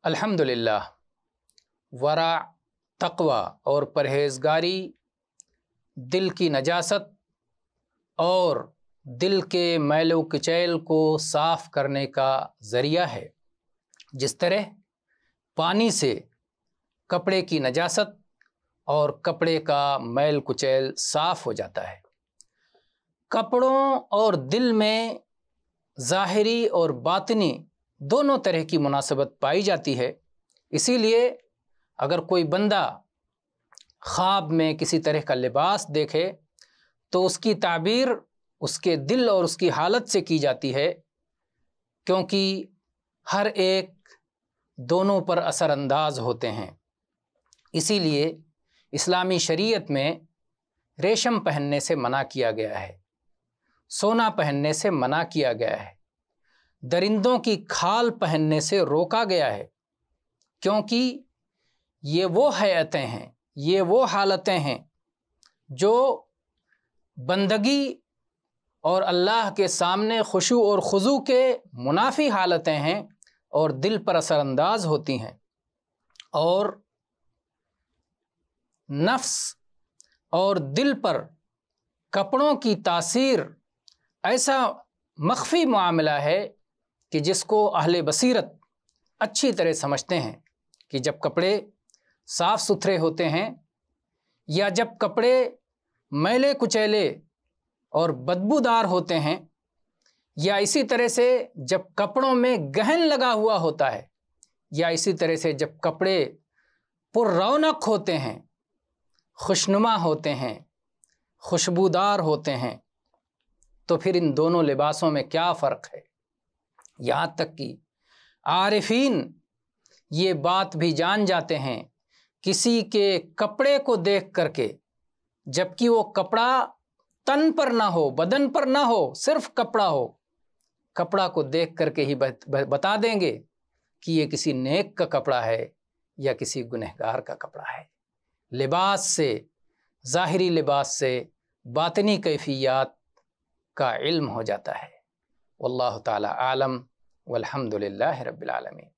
الحمدللہ، ورع، تقوی اور پرہیزگاری دل کی نجاست اور دل کے میل و کچیل کو صاف کرنے کا ذریعہ ہے۔ جس طرح پانی سے کپڑے کی نجاست اور کپڑے کا میل کچیل صاف ہو جاتا ہے، کپڑوں اور دل میں ظاہری اور باطنی دونوں طرح کی مناسبت پائی جاتی ہے۔ اسی لیے اگر کوئی بندہ خواب میں کسی طرح کا لباس دیکھے تو اس کی تعبیر اس کے دل اور اس کی حالت سے کی جاتی ہے، کیونکہ ہر ایک دونوں پر اثر انداز ہوتے ہیں۔ اسی لیے اسلامی شریعت میں ریشم پہننے سے منع کیا گیا ہے، سونا پہننے سے منع کیا گیا ہے، درندوں کی کھال پہننے سے روکا گیا ہے، کیونکہ یہ وہ ہیئتیں ہیں، یہ وہ حالتیں ہیں جو بندگی اور اللہ کے سامنے خشوع اور خضوع کے منافی حالتیں ہیں اور دل پر اثر انداز ہوتی ہیں، اور نفس اور دل پر کپڑوں کی تاثیر ایسا مخفی معاملہ ہے کہ جس کو اہل بصیرت اچھی طرح سمجھتے ہیں کہ جب کپڑے صاف ستھرے ہوتے ہیں یا جب کپڑے میلے کچیلے اور بدبودار ہوتے ہیں، یا اسی طرح سے جب کپڑوں میں گہن لگا ہوا ہوتا ہے، یا اسی طرح سے جب کپڑے پر رونق ہوتے ہیں، خوشنما ہوتے ہیں، خوشبودار ہوتے ہیں، تو پھر ان دونوں لباسوں میں کیا فرق ہے؟ یہاں تک کہ عارفین یہ بات بھی جان جاتے ہیں کسی کے کپڑے کو دیکھ کر کے، جبکہ وہ کپڑا تن پر نہ ہو، بدن پر نہ ہو، صرف کپڑا ہو، کپڑا کو دیکھ کر کے ہی بتا دیں گے کہ یہ کسی نیک کا کپڑا ہے یا کسی گنہگار کا کپڑا ہے۔ لباس سے، ظاہری لباس سے باطنی کیفیات کا علم ہو جاتا ہے۔ واللہ تعالی عالم، والحمد للہ رب العالمین۔